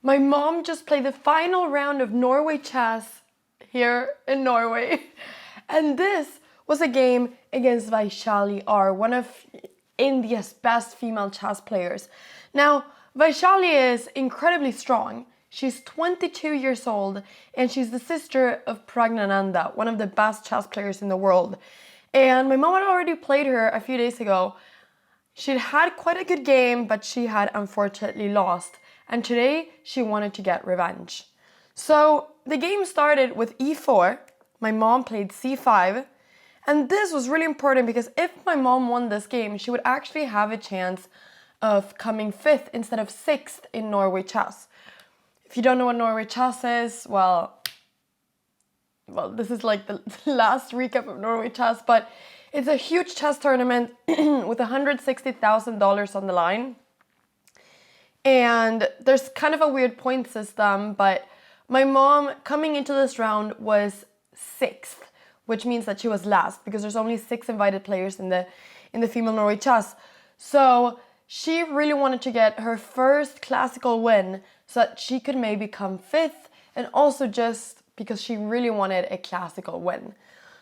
My mom just played the final round of Norway Chess here in Norway. And this was a game against Vaishali R, one of India's best female chess players. Now, Vaishali is incredibly strong. She's 22 years old and she's the sister of Pragnananda, one of the best chess players in the world. And my mom had already played her a few days ago. She'd had quite a good game, but she had unfortunately lost. And today she wanted to get revenge. So the game started with e4. My mom played c5. And this was really important because if my mom won this game, she would actually have a chance of coming 5th instead of 6th in Norway Chess. If you don't know what Norway Chess is, well, this is like the last recap of Norway Chess, but it's a huge chess tournament with $160,000 on the line. And there's kind of a weird point system, but my mom coming into this round was 6th, which means that she was last because there's only 6 invited players in the female Norway Chess. So she really wanted to get her first classical win so that she could maybe come 5th, and also just because she really wanted a classical win.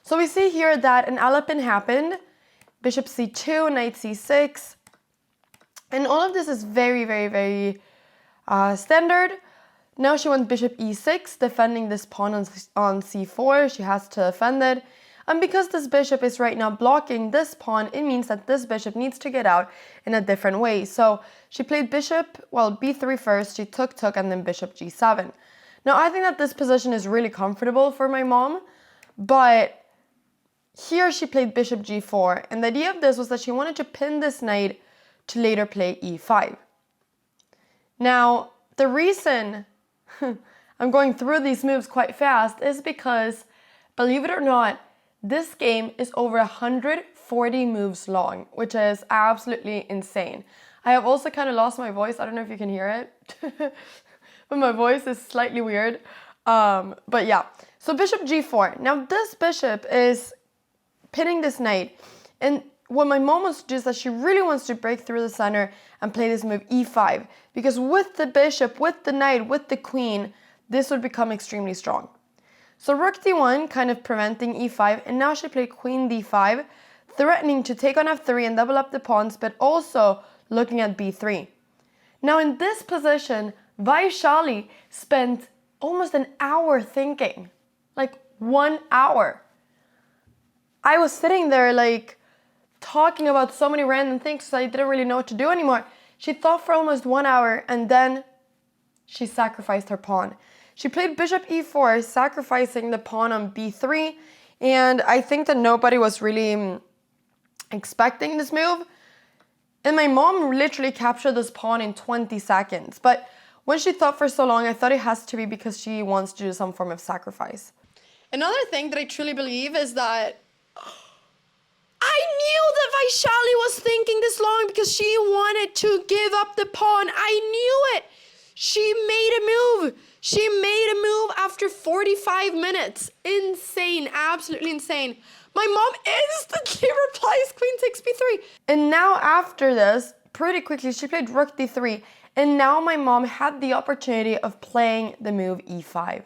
So we see here that an Alapin happened, bishop c2, knight c6, and all of this is very, very, very standard. Now she went bishop e6, defending this pawn on c4. She has to defend it. And because this bishop is right now blocking this pawn, it means that this bishop needs to get out in a different way. So she played b3 first, she took, and then bishop g7. Now I think that this position is really comfortable for my mom, but here she played bishop g4, and the idea of this was that she wanted to pin this knight to later play e5. Now, the reason I'm going through these moves quite fast is because, believe it or not, this game is over 140 moves long, which is absolutely insane. I have also kind of lost my voice. I don't know if you can hear it, but my voice is slightly weird. But yeah, so bishop g4. Now this bishop is pinning this knight, and what my mom wants to do is that she really wants to break through the center and play this move e5, because with the bishop, with the knight, with the queen, this would become extremely strong. So rook d1, kind of preventing e5, and now she played queen d5, threatening to take on f3 and double up the pawns, but also looking at b3. Now in this position, Vaishali spent almost an hour thinking, like 1 hour. I was sitting there like talking about so many random things, so I didn't really know what to do anymore. She thought for almost 1 hour, and then she sacrificed her pawn. She played bishop e4, sacrificing the pawn on b3, and I think that nobody was really expecting this move. And my mom literally captured this pawn in 20 seconds. But when she thought for so long, I thought it has to be because she wants to do some form of sacrifice. Another thing that I truly believe is that I knew that Vaishali was thinking this long because she wanted to give up the pawn. I knew it. She made a move. She made a move after 45 minutes. Insane, absolutely insane. My mom instantly replies queen takes b3. And now after this, pretty quickly, she played rook d3. And now my mom had the opportunity of playing the move e5.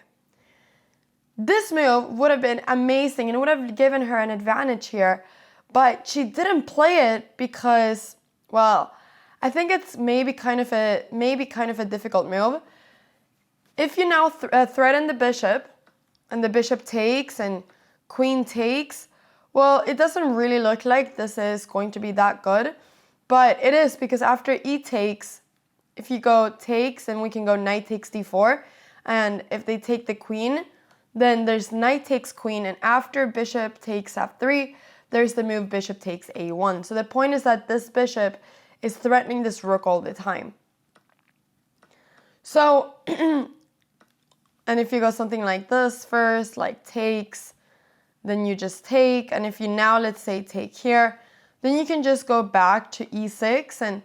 This move would have been amazing and would have given her an advantage here. But she didn't play it because, well, I think it's maybe kind of a difficult move. If you now threaten the bishop, and the bishop takes and queen takes, well, it doesn't really look like this is going to be that good. But it is, because after e takes, if you go takes, and we can go knight takes d4, and if they take the queen, then there's knight takes queen, and after bishop takes f3, there's the move bishop takes a1. So the point is that this bishop is threatening this rook all the time. So, and if you go something like this first, like takes, then you just take, and if you now, let's say, take here, then you can just go back to e6, and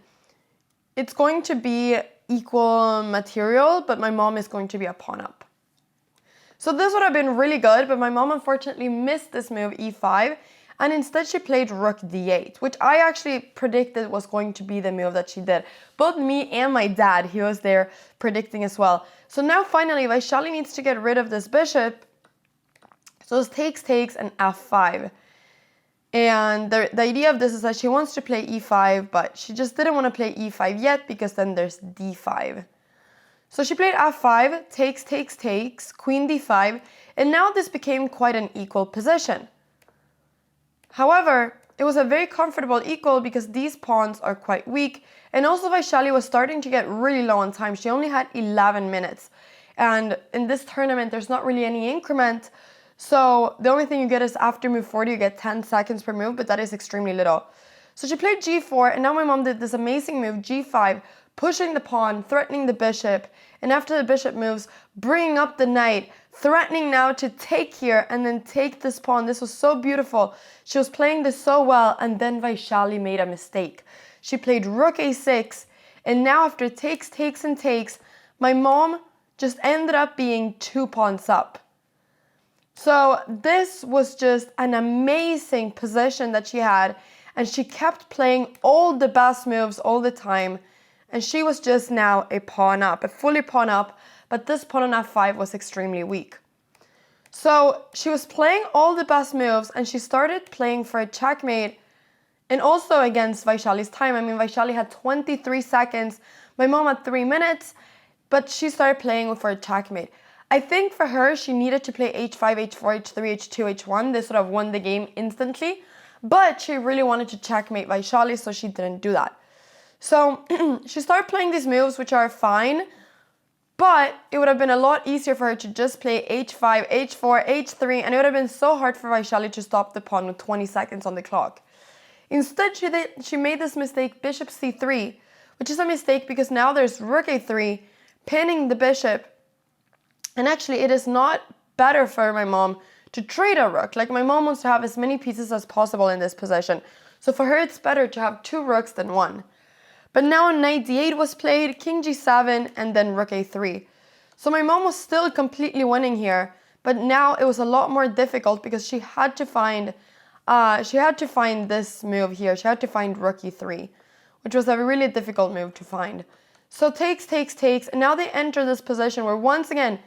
it's going to be equal material, but my mom is going to be a pawn up. So this would have been really good, but my mom unfortunately missed this move e5, And instead she played rook d8, which I actually predicted was going to be the move that she did. Both me and my dad, he was there predicting as well. So now finally Vaishali needs to get rid of this bishop. So it's takes and f5. And the idea of this is that she wants to play e5, but she just didn't want to play e5 yet because then there's d5. So she played f5, takes, queen d5, and now this became quite an equal position. However, it was a very comfortable equal because these pawns are quite weak, and also Vaishali was starting to get really low on time. She only had 11 minutes, and in this tournament there's not really any increment, so the only thing you get is after move 40 you get 10 seconds per move, but that is extremely little. So she played g4, and now my mom did this amazing move, g5, pushing the pawn, threatening the bishop, and after the bishop moves, bringing up the knight, threatening now to take here and then take this pawn. This was so beautiful. She was playing this so well, and then Vaishali made a mistake. She played rook a6, and now after takes, my mom just ended up being 2 pawns up. So this was just an amazing position that she had, and she kept playing all the best moves all the time, and she was just now a pawn up, a fully pawn up, but this pawn on f5 was extremely weak. So she was playing all the best moves, and she started playing for a checkmate, and also against Vaishali's time. I mean, Vaishali had 23 seconds, my mom had 3 minutes, but she started playing for a checkmate. I think for her, she needed to play h5, h4, h3, h2, h1. This would have won the game instantly, but she really wanted to checkmate Vaishali, so she didn't do that. So she started playing these moves, which are fine, but it would have been a lot easier for her to just play h5, h4, h3, and it would have been so hard for Vaishali to stop the pawn with 20 seconds on the clock. Instead, she made this mistake, bishop c3, which is a mistake because now there's rook a3, pinning the bishop. And actually, it is not better for my mom to trade a rook. Like, my mom wants to have as many pieces as possible in this position. So for her, it's better to have 2 rooks than 1. But now knight d8 was played, king g7, and then rook a3. So my mom was still completely winning here, but now it was a lot more difficult because she had to find this move here. She had to find rook e3, which was a really difficult move to find. So takes, and now they enter this position where once again,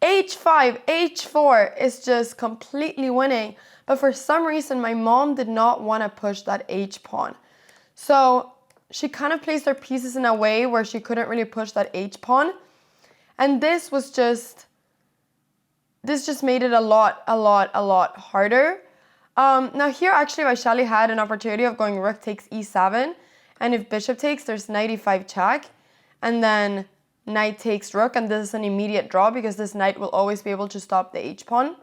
h5, h4 is just completely winning. But for some reason, my mom did not want to push that h pawn. So she kind of placed her pieces in a way where she couldn't really push that h pawn. And this just made it a lot harder. Now here actually Vaishali had an opportunity of going rook takes e7. And if bishop takes, there's knight e5 check. And then knight takes rook, and this is an immediate draw because this knight will always be able to stop the h-pawn.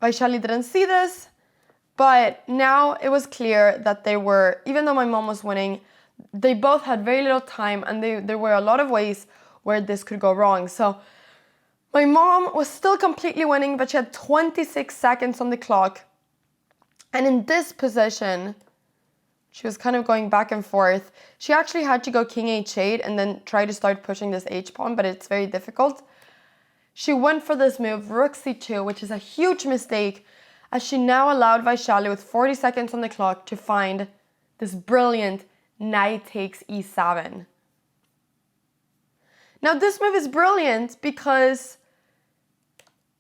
Vaishali didn't see this, but now it was clear that they were, even though my mom was winning, they both had very little time, and there were a lot of ways where this could go wrong. So my mom was still completely winning, but she had 26 seconds on the clock. And in this position, she was kind of going back and forth. She actually had to go king h8 and then try to start pushing this h-pawn, but it's very difficult. She went for this move, rook c2, which is a huge mistake, as she now allowed Vaishali with 40 seconds on the clock to find this brilliant knight takes e7. Now this move is brilliant because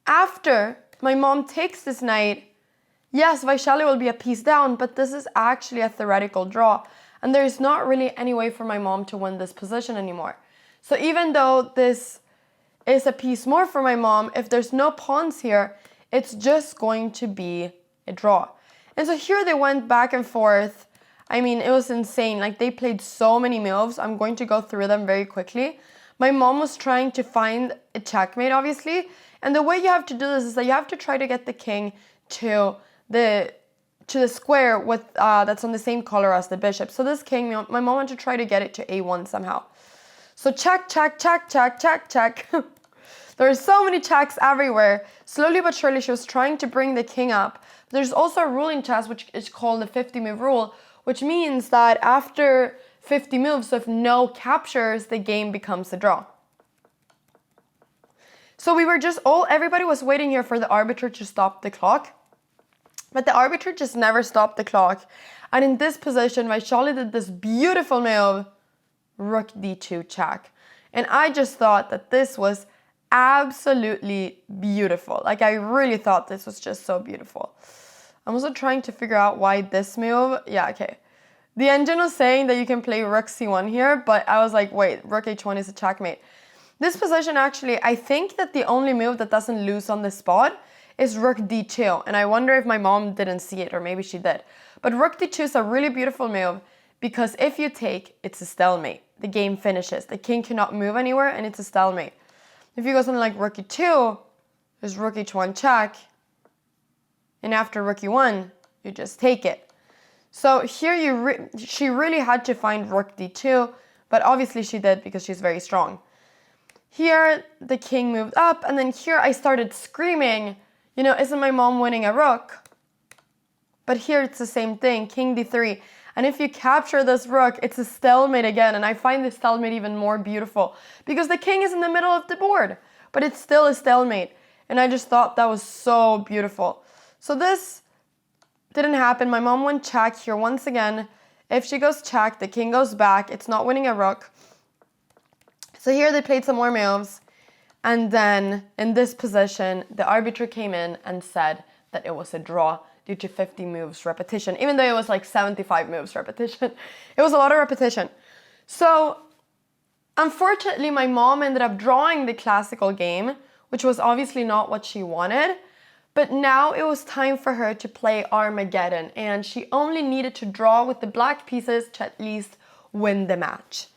after my mom takes this knight, yes, Vaishali will be a piece down, but this is actually a theoretical draw. And there is not really any way for my mom to win this position anymore. So even though this is a piece more for my mom, if there's no pawns here, it's just going to be a draw. And so here they went back and forth. I mean, it was insane. Like, they played so many moves. I'm going to go through them very quickly. My mom was trying to find a checkmate, obviously. And the way you have to do this is that you have to try to get the king to the square with that's on the same color as the bishop. So this king, my mom wanted to try to get it to a1 somehow. So check. There are so many checks everywhere. Slowly but surely, she was trying to bring the king up. There's also a rule in chess which is called the 50-move rule, which means that after 50 moves with no captures, the game becomes a draw. So we were everybody was waiting here for the arbiter to stop the clock. But the arbiter just never stopped the clock. And in this position, Vaishali did this beautiful move, rook d2 check. And I just thought that this was absolutely beautiful. Like, I really thought this was just so beautiful. I'm also trying to figure out why this move. Yeah, okay. The engine was saying that you can play rook c1 here, but I was like, wait, rook h1 is a checkmate. This position actually, I think that the only move that doesn't lose on the spot is rook d2. And I wonder if my mom didn't see it, or maybe she did. But rook d2 is a really beautiful move because if you take, it's a stalemate. The game finishes. The king cannot move anywhere and it's a stalemate. If you go something like rook e2, there's rook h1 check. And after rook e1, you just take it. So here she really had to find rook d2, but obviously she did because she's very strong. Here the king moved up, and then here I started screaming, you know, isn't my mom winning a rook? But here it's the same thing, king d3. And if you capture this rook, it's a stalemate again. And I find this stalemate even more beautiful because the king is in the middle of the board, but it's still a stalemate. And I just thought that was so beautiful. So this didn't happen. My mom went check here once again. If she goes check, the king goes back. It's not winning a rook. So here they played some more moves. And then in this position, the arbiter came in and said that it was a draw due to 50 moves repetition, even though it was like 75 moves repetition. It was a lot of repetition. So unfortunately, my mom ended up drawing the classical game, which was obviously not what she wanted. But now it was time for her to play Armageddon, and she only needed to draw with the black pieces to at least win the match.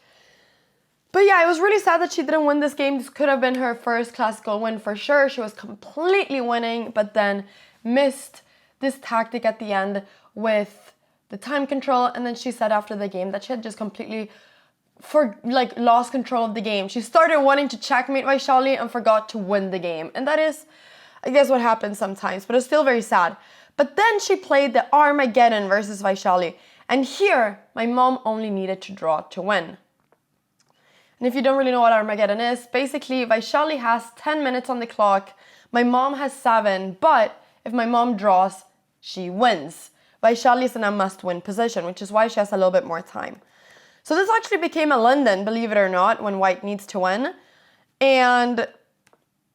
But yeah, it was really sad that she didn't win this game. This could have been her first classical win for sure. She was completely winning, but then missed this tactic at the end with the time control. And then she said after the game that she had just completely lost control of the game. She started wanting to checkmate Vaishali and forgot to win the game. And that is, I guess, what happens sometimes, but it's still very sad. But then she played the Armageddon versus Vaishali. And here, my mom only needed to draw to win. And if you don't really know what Armageddon is, basically Vaishali has 10 minutes on the clock. My mom has 7, but if my mom draws, she wins. Vaishali is in a must-win position, which is why she has a little bit more time. So this actually became a London, believe it or not, when white needs to win. And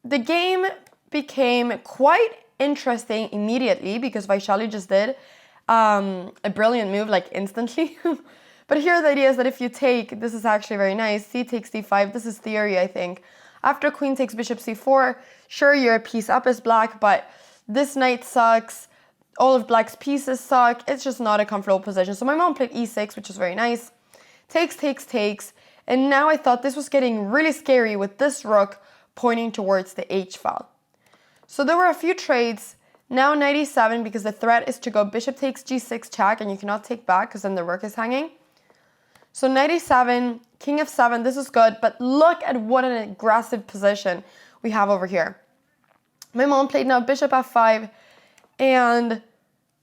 the game became quite interesting immediately because Vaishali just did a brilliant move like instantly. But here the idea is that if you take, this is actually very nice, c takes d5, this is theory I think. After queen takes bishop c4, sure you're a piece up as black, but this knight sucks, all of black's pieces suck, it's just not a comfortable position. So my mom played e6, which is very nice. Takes, takes, takes, and now I thought this was getting really scary with this rook pointing towards the h file. So there were a few trades. Now knight e7 because the threat is to go bishop takes g6 check and you cannot take back because then the rook is hanging. So knight e7, king f7, this is good, but look at what an aggressive position we have over here. My mom played now bishop f5 and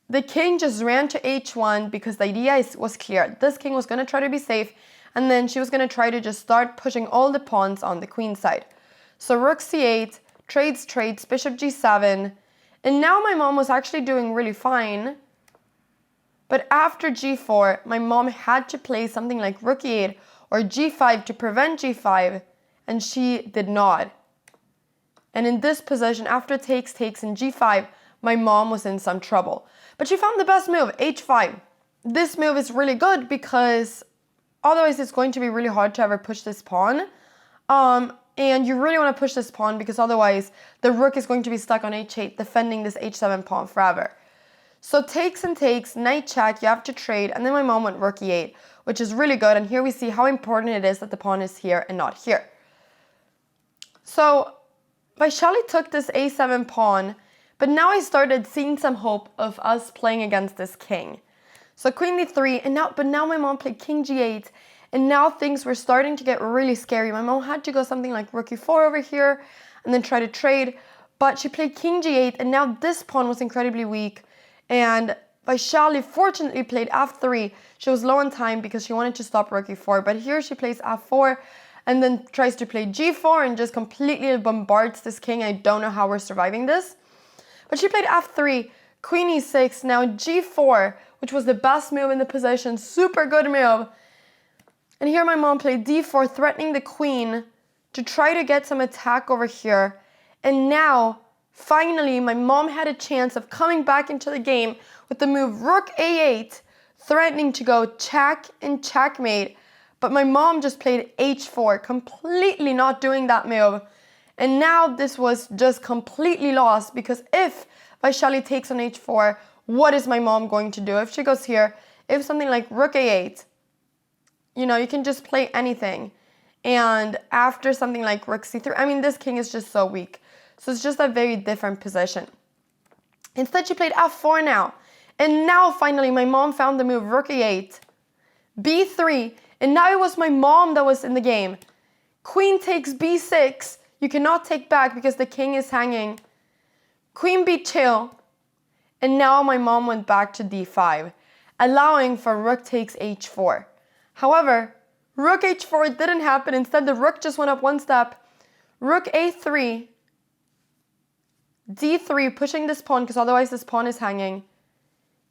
the king just ran to h1 because the idea was clear. This king was going to try to be safe and then she was going to try to just start pushing all the pawns on the queen side. So rook c8, trades, bishop g7, and now my mom was actually doing really fine. But after g4, my mom had to play something like rook e8 or g5 to prevent g5, and she did not. And in this position, after takes, and g5, my mom was in some trouble. But she found the best move, h5. This move is really good because otherwise it's going to be really hard to ever push this pawn. And you really want to push this pawn because otherwise the rook is going to be stuck on h8, defending this h7 pawn forever. So takes and takes, knight check, you have to trade, and then my mom went rook e8, which is really good, and here we see how important it is that the pawn is here and not here. So Vaishali took this a7 pawn, but now I started seeing some hope of us playing against this king. So queen d3, but now my mom played king g8, and now things were starting to get really scary. My mom had to go something like rook e4 over here, and then try to trade, but she played king g8, and now this pawn was incredibly weak. And Vaishali fortunately played f3. She was low on time because she wanted to stop rook e4. But here she plays f4 and then tries to play g4 and just completely bombards this king. I don't know how we're surviving this. But she played f3, Queen e6, now g4, which was the best move in the position, super good move. And here my mom played d4, threatening the queen to try to get some attack over here. And now, finally, my mom had a chance of coming back into the game with the move rook a8, threatening to go check and checkmate. But my mom just played h4, completely not doing that move. And now this was just completely lost, because if Vaishali takes on h4, what is my mom going to do? If she goes here, if something like rook a8, you know, you can just play anything. And after something like rook c3, I mean, this king is just so weak. So it's just a very different position. Instead, she played f4 now. And now, finally, my mom found the move rook e8, b3. And now it was my mom that was in the game. Queen takes b6. You cannot take back because the king is hanging. Queen b2. And now my mom went back to d5, allowing for rook takes h4. However, rook h4 didn't happen. Instead, the rook just went up one step. Rook a3. d3, pushing this pawn because otherwise this pawn is hanging.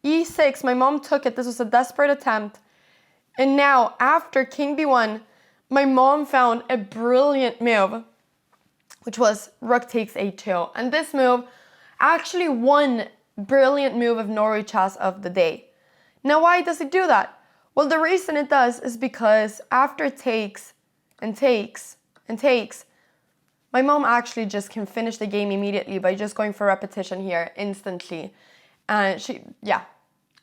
e6, my mom took it. This was a desperate attempt. And now, after king b1, my mom found a brilliant move, which was rook takes a2. And this move actually won brilliant move of Norway Chess of the day. Now, why does it do that? Well, the reason it does is because after it takes and takes and takes, my mom actually just can finish the game immediately by just going for repetition here instantly. And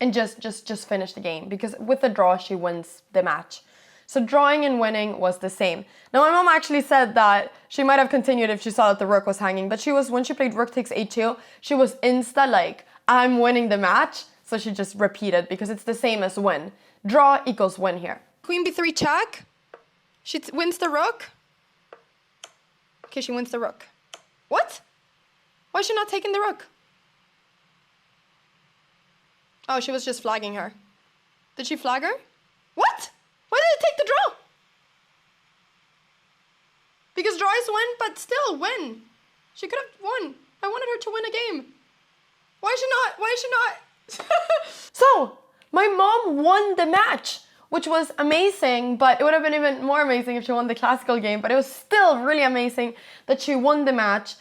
and just finish the game, because with the draw, she wins the match. So drawing and winning was the same. Now, my mom actually said that she might have continued if she saw that the rook was hanging, but when she played rook takes a2, she was insta like, I'm winning the match. So she just repeated, because it's the same as win. Draw equals win here. Queen b3 check. She wins the rook. Okay, she wins the rook. What? Why is she not taking the rook? Oh, she was just flagging her. Did she flag her? What? Why did it take the draw? Because draw is win, but still win. She could have won. I wanted her to win a game. Why is she not? Why is she not? So, my mom won the match, which was amazing, but it would have been even more amazing if she won the classical game, but it was still really amazing that she won the match.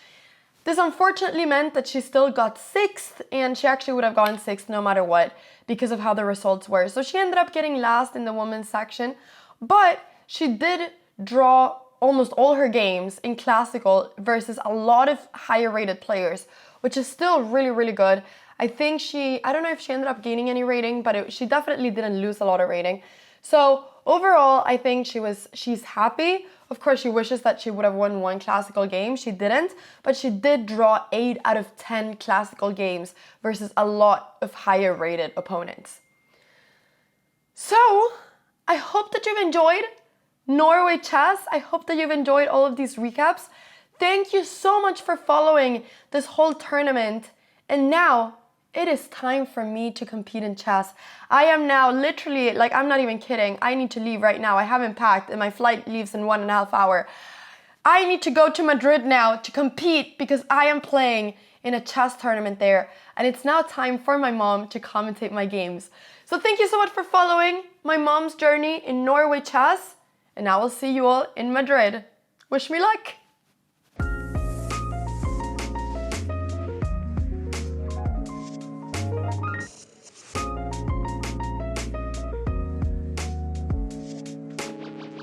This unfortunately meant that she still got 6th, and she actually would have gotten 6th no matter what because of how the results were. So she ended up getting last in the women's section, but she did draw almost all her games in classical versus a lot of higher rated players, which is still really, really good. I think I don't know if she ended up gaining any rating, but she definitely didn't lose a lot of rating. So overall, I think she's happy. Of course, she wishes that she would have won one classical game. She didn't, but she did draw 8 out of 10 classical games versus a lot of higher rated opponents. So I hope that you've enjoyed Norway Chess. I hope that you've enjoyed all of these recaps. Thank you so much for following this whole tournament. And now it is time for me to compete in chess. I am now literally, like, I'm not even kidding. I need to leave right now. I haven't packed and my flight leaves in 1.5 hours. I need to go to Madrid now to compete because I am playing in a chess tournament there. And it's now time for my mom to commentate my games. So thank you so much for following my mom's journey in Norway Chess. And I will see you all in Madrid. Wish me luck.